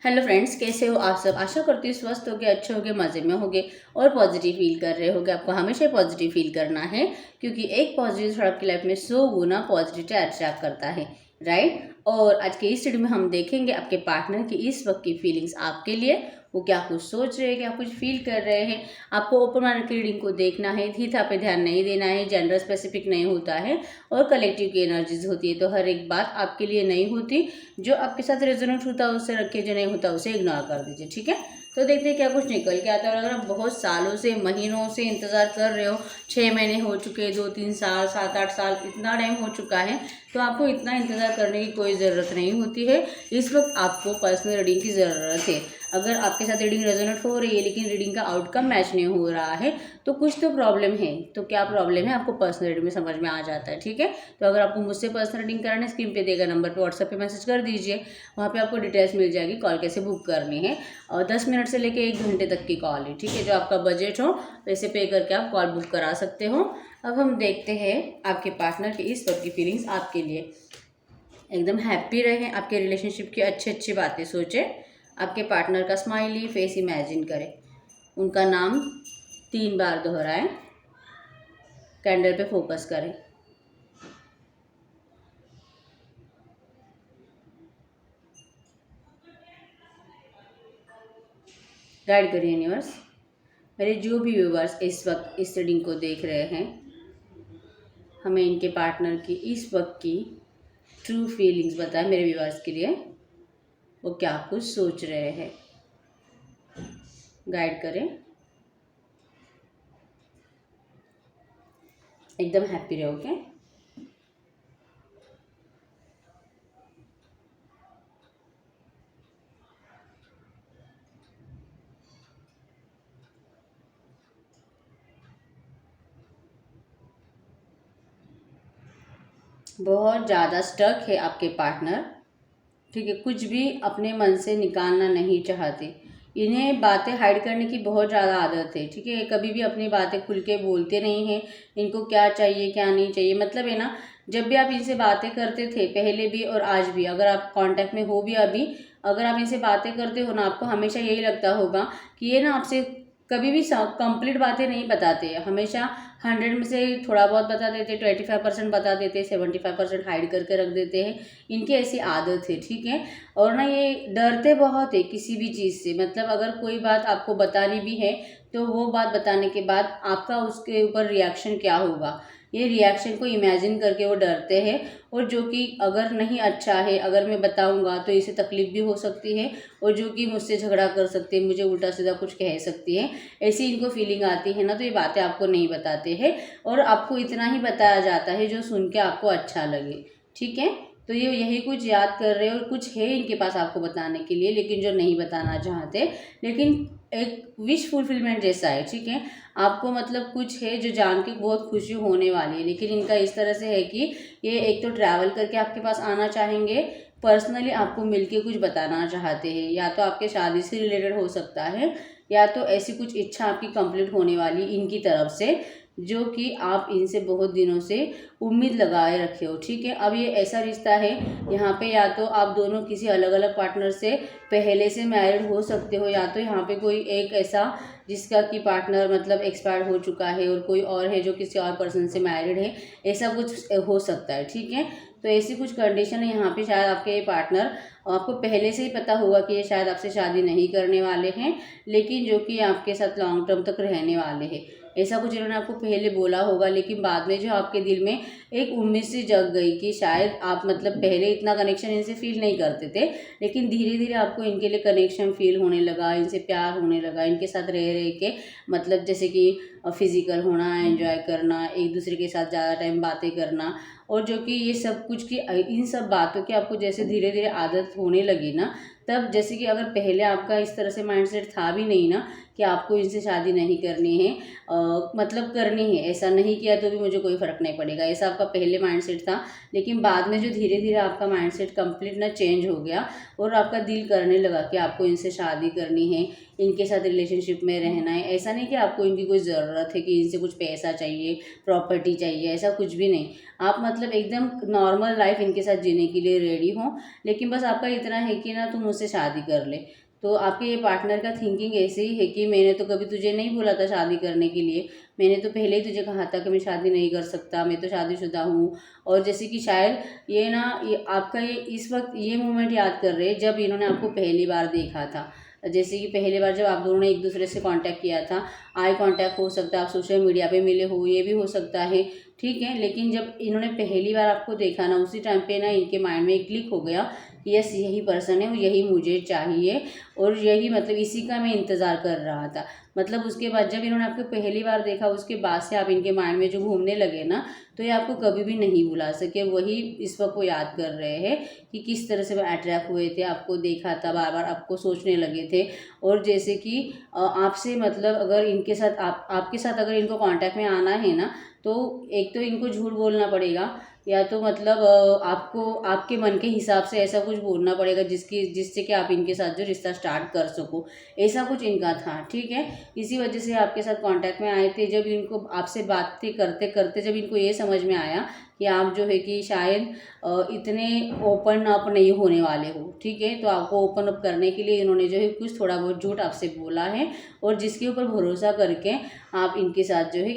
Hello friends, कैसे हो आप सब। आशा करती हूँ स्वस्थ होगे, अच्छे होगे, मज़े में होगे और पॉजिटिव फील कर रहे होगे। आपको हमेशा पॉजिटिव फील करना है क्योंकि एक पॉजिटिव थॉट आपकी लाइफ में 100 गुना पॉजिटिविटी अट्रैक्ट करता है, राइट। और आज के इस वीडियो में हम देखेंगे आपके पार्टनर की इस वक्त की फीलिंग्स आपके लिए, वो क्या कुछ सोच रहे हैं, क्या कुछ फील कर रहे हैं। आपको ओपन माइंड की रीडिंग को देखना है, थीथा पे ध्यान नहीं देना है, जेंडर स्पेसिफिक नहीं होता है और कलेक्टिव की एनर्जीज होती है। तो हर एक बात आपके लिए नहीं होती। जो आपके साथ रेजोनेट होता है उससे रखिए, जो नहीं होता उसे इग्नोर कर दीजिए, ठीक है। तो देखते हैं क्या कुछ निकल के आता है। अगर आप बहुत सालों से, महीनों से इंतजार कर रहे हो, 6 महीने हो चुके, 2-3 साल, 7-8 साल, इतना टाइम हो चुका है, तो आपको इतना इंतजार करने की कोई ज़रूरत नहीं होती है। इस वक्त आपको पर्सनल रीडिंग की ज़रूरत है। अगर आपके साथ रीडिंग रेजोनेट हो रही है लेकिन रीडिंग का आउटकम मैच नहीं हो रहा है तो कुछ तो प्रॉब्लम है। तो क्या प्रॉब्लम है आपको पर्सनल रीडिंग में समझ में आ जाता है, ठीक है। तो अगर आपको मुझसे पर्सनल रीडिंग कराना है, स्क्रीन पे देगा नंबर पे व्हाट्सएप पे मैसेज कर दीजिए। वहाँ पे आपको डिटेल्स मिल जाएगी, कॉल कैसे बुक करनी है। और 10 मिनट से लेकर 1 घंटे तक की कॉल है, ठीक है। जो आपका बजट हो वैसे पे करके आप कॉल बुक करा सकते हो। अब हम देखते हैं आपके पार्टनर की इस वक्त की फीलिंग्स आपके लिए। एकदम हैप्पी रहें, आपके रिलेशनशिप की अच्छी अच्छी बातें सोचें। आपके पार्टनर का स्माइली फेस इमेजिन करें, उनका नाम 3 बार दोहराएं, कैंडल पे फोकस करें। गाइड करिए यूनिवर्स। मेरे जो भी व्यूवर्स इस वक्त इस रीडिंग को देख रहे हैं, हमें इनके पार्टनर की इस वक्त की ट्रू फीलिंग्स बताएं मेरे व्यूवर्स के लिए। वो क्या कुछ सोच रहे हैं, गाइड करें। एकदम हैप्पी रहो, ओके। बहुत ज़्यादा स्टक है आपके पार्टनर, ठीक है। कुछ भी अपने मन से निकालना नहीं चाहते। इन्हें बातें हाइड करने की बहुत ज़्यादा आदत है, ठीक है। कभी भी अपनी बातें खुल के बोलते नहीं हैं। इनको क्या चाहिए क्या नहीं चाहिए, मतलब है ना, जब भी आप इनसे बातें करते थे पहले भी और आज भी, अगर आप कांटेक्ट में हो भी अभी, अगर आप इनसे बातें करते हो ना, आपको हमेशा यही लगता होगा कि ये ना आपसे कभी भी कंप्लीट बातें नहीं बताते। हमेशा 100 में से थोड़ा बहुत बता देते, 25% बता देते, 75% हाइड करके रख देते हैं। इनकी ऐसी आदत है, ठीक है। और ना ये डरते बहुत है किसी भी चीज़ से, मतलब अगर कोई बात आपको बतानी भी है तो वो बात बताने के बाद आपका उसके ऊपर रिएक्शन क्या होगा, ये रिएक्शन को इमेजिन करके वो डरते हैं। और जो कि अगर नहीं अच्छा है, अगर मैं बताऊंगा तो इसे तकलीफ भी हो सकती है और जो कि मुझसे झगड़ा कर सकते हैं, मुझे उल्टा सीधा कुछ कह सकती है, ऐसी इनको फीलिंग आती है ना। तो ये बातें आपको नहीं बताते हैं और आपको इतना ही बताया जाता है जो सुन के आपको अच्छा लगे, ठीक है। तो ये यही कुछ याद कर रहे हैं और कुछ है इनके पास आपको बताने के लिए, लेकिन जो नहीं बताना चाहते। लेकिन एक विश फुलफिलमेंट जैसा है, ठीक है। आपको मतलब कुछ है जो जान के बहुत खुशी होने वाली है। लेकिन इनका इस तरह से है कि ये एक तो ट्रैवल करके आपके पास आना चाहेंगे, पर्सनली आपको मिलके कुछ बताना चाहते हैं। या तो आपके शादी से रिलेटेड हो सकता है, या तो ऐसी कुछ इच्छा आपकी कंप्लीट होने वाली इनकी तरफ से, जो कि आप इनसे बहुत दिनों से उम्मीद लगाए रखे हो, ठीक है। अब ये ऐसा रिश्ता है यहाँ पे, या तो आप दोनों किसी अलग अलग पार्टनर से पहले से मैरिड हो सकते हो, या तो यहाँ पे कोई एक ऐसा जिसका कि पार्टनर मतलब एक्सपायर हो चुका है और कोई और है जो किसी और पर्सन से मैरिड है, ऐसा कुछ हो सकता है, ठीक है। तो ऐसी कुछ कंडीशन है यहाँ पे। शायद आपके ये पार्टनर, आपको पहले से ही पता होगा कि ये शायद आपसे शादी नहीं करने वाले हैं, लेकिन जो कि आपके साथ लॉन्ग टर्म तक रहने वाले हैं। ऐसा कुछ इन्होंने आपको पहले बोला होगा, लेकिन बाद में जो आपके दिल में एक उम्मीद सी जग गई कि शायद आप मतलब पहले इतना कनेक्शन इनसे फील नहीं करते थे, लेकिन धीरे धीरे आपको इनके लिए कनेक्शन फील होने लगा, इनसे प्यार होने लगा, इनके साथ रह रह के, मतलब जैसे कि फिजिकल होना, एंजॉय करना, एक दूसरे के साथ ज़्यादा टाइम बातें करना, और जो कि ये सब कुछ की इन सब बातों की आपको जैसे धीरे धीरे आदत होने लगी ना, तब जैसे कि अगर पहले आपका इस तरह से माइंडसेट था भी नहीं ना कि आपको इनसे शादी नहीं करनी है, मतलब करनी है, ऐसा नहीं किया तो भी मुझे कोई फ़र्क नहीं पड़ेगा, ऐसा आपका पहले माइंडसेट था। लेकिन बाद में जो धीरे धीरे आपका माइंडसेट कंप्लीट ना चेंज हो गया और आपका दिल करने लगा कि आपको इनसे शादी करनी है, इनके साथ रिलेशनशिप में रहना है। ऐसा नहीं कि आपको इनकी कोई ज़रूरत है कि इनसे कुछ पैसा चाहिए, प्रॉपर्टी चाहिए, ऐसा कुछ भी नहीं। आप मतलब एकदम नॉर्मल लाइफ इनके साथ जीने के लिए रेडी हो, लेकिन बस आपका इतना है कि ना तुम मुझसे शादी कर ले। तो आपके ये पार्टनर का थिंकिंग ऐसे ही है कि मैंने तो कभी तुझे नहीं बोला था शादी करने के लिए, मैंने तो पहले ही तुझे कहा था कि मैं शादी नहीं कर सकता, मैं तो शादीशुदा हूँ। और जैसे कि शायद ये ना ये आपका ये इस वक्त ये मोमेंट याद कर रहे हैं जब इन्होंने आपको पहली बार देखा था। जैसे कि पहली बार जब आप दोनों ने एक दूसरे से कांटेक्ट किया था, आई कांटेक्ट हो सकता है, आप सोशल मीडिया पे मिले हो, ये भी हो सकता है, ठीक है। लेकिन जब इन्होंने पहली बार आपको देखा ना, उसी टाइम पे ना इनके माइंड में एक क्लिक हो गया कि यस यही पर्सन है, यही मुझे चाहिए और यही मतलब इसी का मैं इंतज़ार कर रहा था। मतलब उसके बाद जब इन्होंने आपको पहली बार देखा, उसके बाद से आप इनके माइंड में जो घूमने लगे ना, तो ये आपको कभी भी नहीं भुला सके। वही इस वक्त वो याद कर रहे हैं कि किस तरह से वो अट्रैक्ट हुए थे, आपको देखा था, बार बार आपको सोचने लगे थे। और जैसे कि आपसे मतलब अगर इनके साथ आपके साथ अगर इनको कांटेक्ट में आना है ना, तो एक तो इनको झूठ बोलना पड़ेगा, या तो मतलब आपको आपके मन के हिसाब से ऐसा कुछ बोलना पड़ेगा जिससे कि आप इनके साथ जो रिश्ता स्टार्ट कर सको। ऐसा कुछ इनका था, ठीक है। इसी वजह से आपके साथ कांटेक्ट में आए थे। जब इनको आपसे बातें करते करते जब इनको ये समझ में आया कि आप जो है कि शायद इतने ओपन अप नहीं होने वाले हो, ठीक है, तो आपको ओपन अप करने के लिए इन्होंने जो है कुछ थोड़ा बहुत झूठ आपसे बोला है, और जिसके ऊपर भरोसा करके आप इनके साथ जो है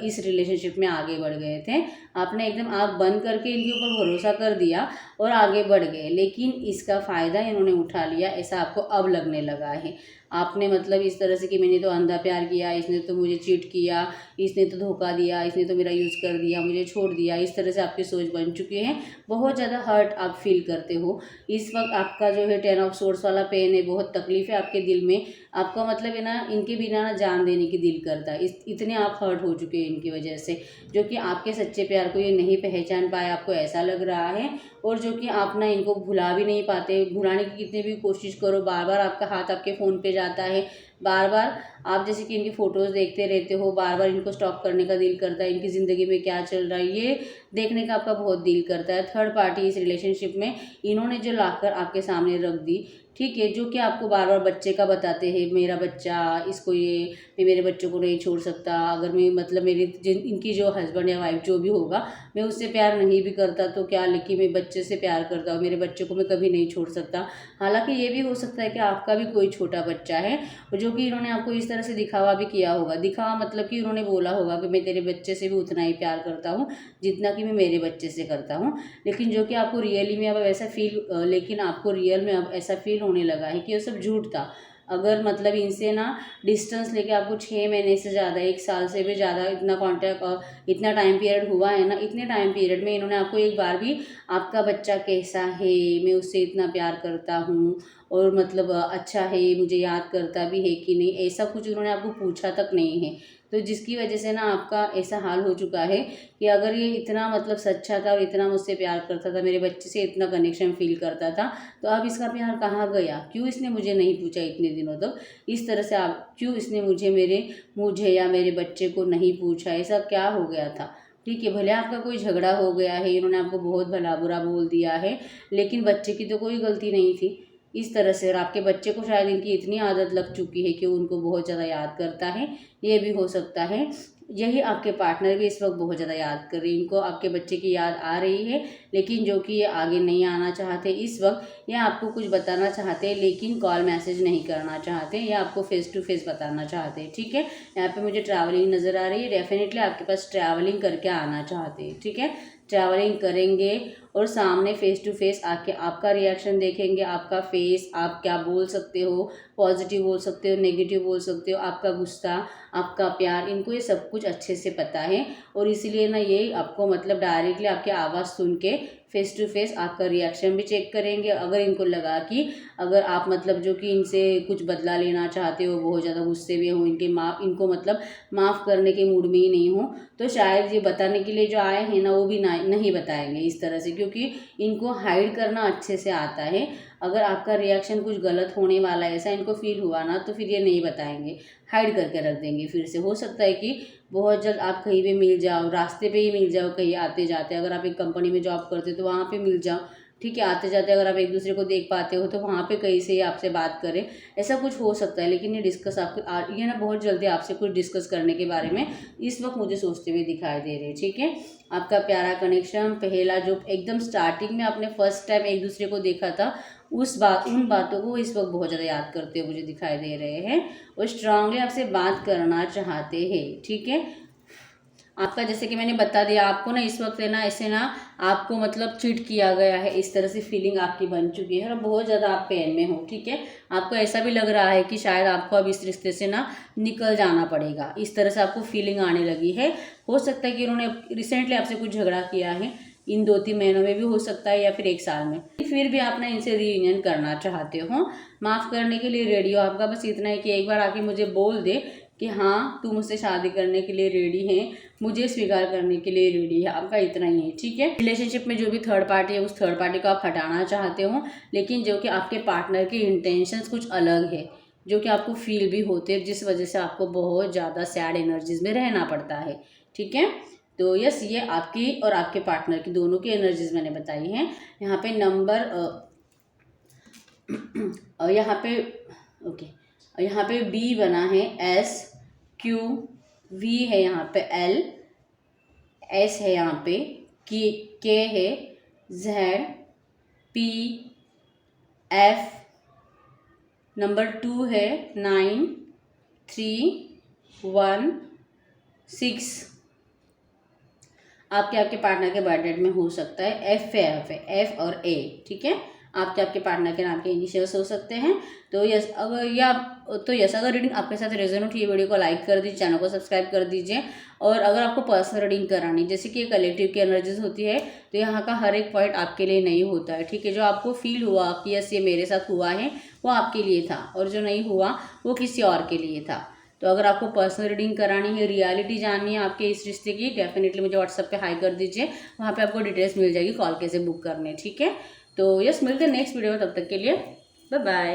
इस रिलेशनशिप में आगे बढ़ गए थे। आपने एकदम आँख बंद करके इनके ऊपर भरोसा कर दिया और आगे बढ़ गए, लेकिन इसका फ़ायदा इन्होंने उठा लिया, ऐसा आपको अब लगने लगा है। आपने मतलब इस तरह से कि मैंने तो अंधा प्यार किया, इसने तो मुझे चीट किया, इसने तो धोखा दिया, इसने तो मेरा यूज़ कर दिया, मुझे छोड़ दिया, इस तरह से आपकी सोच बन चुकी है। बहुत ज़्यादा हर्ट आप फील करते हो इस वक्त। आपका जो है 10 ऑफ सोर्स वाला पेन है, बहुत तकलीफ है आपके दिल में। आपका मतलब है ना इनके बिना ना जान देने की दिल करता है, इतने आप हर्ट हो चुके हैं इनकी वजह से, जो कि आपके सच्चे प्यार को ये नहीं पहचान पाए, आपको ऐसा लग रहा है। और जो कि आप ना इनको भुला भी नहीं पाते, भुलाने की कितनी भी कोशिश करो, बार बार आपका हाथ आपके फ़ोन पे जाता है, बार बार आप जैसे कि इनकी फ़ोटोज़ देखते रहते हो, बार बार इनको स्टॉक करने का दिल करता है, इनकी ज़िंदगी में क्या चल रहा है ये देखने का आपका बहुत दिल करता है। थर्ड पार्टी इस रिलेशनशिप में इन्होंने जो लाकर आपके सामने रख दी, ठीक है, जो कि आपको बार बार बच्चे का बताते हैं, मेरा बच्चा, इसको ये, मैं मेरे बच्चों को नहीं छोड़ सकता, अगर मैं मतलब मेरी इनकी जो हस्बैंड या वाइफ जो भी होगा, मैं उससे प्यार नहीं भी करता तो क्या, लेकिन मैं बच्चे से प्यार करता हूँ, मेरे बच्चे को मैं कभी नहीं छोड़ सकता। हालांकि ये भी हो सकता है कि आपका भी कोई छोटा बच्चा है, जो कि इन्होंने आपको इस तरह से दिखावा भी किया होगा। दिखावा मतलब कि उन्होंने बोला होगा कि मैं तेरे बच्चे से भी उतना ही प्यार करता हूँ जितना कि मैं मेरे बच्चे से करता हूँ, लेकिन जो कि आपको रियली में अब ऐसा लेकिन आपको रियल में अब ऐसा फील होने लगा है कि ये सब झूठ था। अगर मतलब इनसे ना डिस्टेंस लेके आपको 6 महीने से ज़्यादा, 1 साल से भी ज़्यादा इतना कांटेक्ट, इतना टाइम पीरियड हुआ है ना, इतने टाइम पीरियड में इन्होंने आपको एक बार भी आपका बच्चा कैसा है, मैं उससे इतना प्यार करता हूँ और मतलब अच्छा है, मुझे याद करता भी है कि नहीं, ऐसा कुछ उन्होंने आपको पूछा तक नहीं है। तो जिसकी वजह से ना आपका ऐसा हाल हो चुका है कि अगर ये इतना मतलब सच्चा था और इतना मुझसे प्यार करता था, मेरे बच्चे से इतना कनेक्शन फील करता था, तो अब इसका प्यार कहाँ गया? क्यों इसने मुझे नहीं पूछा इतने दिनों तक? इस तरह से आप क्यों इसने मुझे या मेरे बच्चे को नहीं पूछा? ऐसा क्या हो गया था? ठीक है, भले आपका कोई झगड़ा हो गया है, इन्होंने आपको बहुत भला बुरा बोल दिया है, लेकिन बच्चे की तो कोई गलती नहीं थी इस तरह से। और आपके बच्चे को शायद इनकी इतनी आदत लग चुकी है कि उनको बहुत ज़्यादा याद करता है, ये भी हो सकता है। यही आपके पार्टनर भी इस वक्त बहुत ज़्यादा याद कर रही है, इनको आपके बच्चे की याद आ रही है, लेकिन जो कि ये आगे नहीं आना चाहते इस वक्त, ये आपको कुछ बताना चाहते हैं लेकिन कॉल मैसेज नहीं करना चाहते, या आपको फेस टू फेस बताना चाहते हैं, ठीक है। यहाँ पे मुझे ट्रैवलिंग नज़र आ रही है, डेफिनेटली आपके पास ट्रैवलिंग करके आना चाहते हैं, ठीक है। ट्रैवलिंग करेंगे और सामने फेस टू फेस आके आपका रिएक्शन देखेंगे, आपका फेस, आप क्या बोल सकते हो, पॉजिटिव बोल सकते हो, नेगेटिव बोल सकते हो, आपका गुस्सा, आपका प्यार, इनको ये सब कुछ अच्छे से पता है। और इसीलिए ना ये आपको मतलब डायरेक्टली आपकी आवाज़ सुन के फेस टू फेस आपका रिएक्शन भी चेक करेंगे। अगर इनको लगा कि अगर आप मतलब जो कि इनसे कुछ बदला लेना चाहते हो, बहुत ज़्यादा गुस्से में हो, इनको मतलब माफ़ करने के मूड में ही नहीं हो, तो शायद ये बताने के लिए जो आए हैं ना, वो भी नहीं बताएंगे इस तरह से, क्योंकि इनको हाइड करना अच्छे से आता है। अगर आपका रिएक्शन कुछ गलत होने वाला है ऐसा इनको फील हुआ ना, तो फिर ये नहीं बताएंगे, हाइड करके रख देंगे। फिर से हो सकता है कि बहुत जल्द आप कहीं पे मिल जाओ, रास्ते पे ही मिल जाओ, कहीं आते जाते, अगर आप एक कंपनी में जॉब करते हो तो वहाँ पे मिल जाओ, ठीक है, आते जाते अगर आप एक दूसरे को देख पाते हो तो वहाँ पे कहीं से ही आपसे बात करें, ऐसा कुछ हो सकता है। लेकिन ये डिस्कस आपको ये ना बहुत जल्दी आपसे कुछ डिस्कस करने के बारे में इस वक्त मुझे सोचते हुए दिखाई दे रहे हैं, ठीक है। आपका प्यारा कनेक्शन पहला जो एकदम स्टार्टिंग में आपने फर्स्ट टाइम एक दूसरे को देखा था, उन बातों को इस वक्त बहुत ज़्यादा याद करते हुए मुझे दिखाई दे रहे हैं और स्ट्रांगली आपसे बात करना चाहते हैं, ठीक है। आपका जैसे कि मैंने बता दिया आपको ना इस वक्त है ना ऐसे ना आपको मतलब चीट किया गया है, इस तरह से फीलिंग आपकी बन चुकी है और बहुत ज़्यादा आप पेन में हो, ठीक है। आपको ऐसा भी लग रहा है कि शायद आपको अब इस रिश्ते से ना निकल जाना पड़ेगा, इस तरह से आपको फीलिंग आने लगी है। हो सकता है कि उन्होंने रिसेंटली आपसे कुछ झगड़ा किया है, इन 2-3 महीनों में भी हो सकता है या फिर 1 साल में, फिर भी आप ना इनसे रीयूनियन करना चाहते हो। माफ़ करने के लिए रेडी हो, आपका बस इतना है कि एक बार आके मुझे बोल दे कि हाँ तू मुझसे शादी करने के लिए रेडी है, मुझे स्वीकार करने के लिए रेडी है, आपका इतना ही है, ठीक है। रिलेशनशिप में जो भी थर्ड पार्टी है उस थर्ड पार्टी को आप हटाना चाहते हो, लेकिन जो कि आपके पार्टनर के इंटेंशंस कुछ अलग है, जो कि आपको फील भी होते हैं, जिस वजह से आपको बहुत ज़्यादा सैड एनर्जीज में रहना पड़ता है, ठीक है। तो यस, ये आपकी और आपके पार्टनर की दोनों की एनर्जीज मैंने बताई हैं। यहाँ पे नंबर यहाँ पे ओके, यहाँ पे बी बना है, एस, क्यू, वी है, यहाँ पे एल, एस है, यहाँ पे के है, जेड, पी, एफ, नंबर 2 है, 9, 3, 1, 6। आपके पार्टनर के बर्थ डेट में हो सकता है एफ और ए, ठीक है। आपके पार्टनर के नाम के इनिशियल्स हो सकते हैं। तो यस, अगर रीडिंग आपके साथ रेजोनेट हुई, वीडियो को लाइक कर दीजिए, चैनल को सब्सक्राइब कर दीजिए। और अगर आपको पर्सनल रीडिंग करानी, जैसे कि कलेक्टिव की एनर्जीज होती है, तो यहाँ का हर एक पॉइंट आपके लिए नहीं होता है, ठीक है। जो आपको फील हुआ कि यस ये मेरे साथ हुआ है वो आपके लिए था, और जो नहीं हुआ वो किसी और के लिए था। तो अगर आपको पर्सनल रीडिंग करानी है, रियलिटी जाननी है आपके इस रिश्ते की, डेफिनेटली मुझे व्हाट्सएप पे हाई कर दीजिए, वहाँ पे आपको डिटेल्स मिल जाएगी कॉल कैसे बुक करने, ठीक है। तो यस, मिलते हैं नेक्स्ट वीडियो में, तब तक के लिए बाय बाय।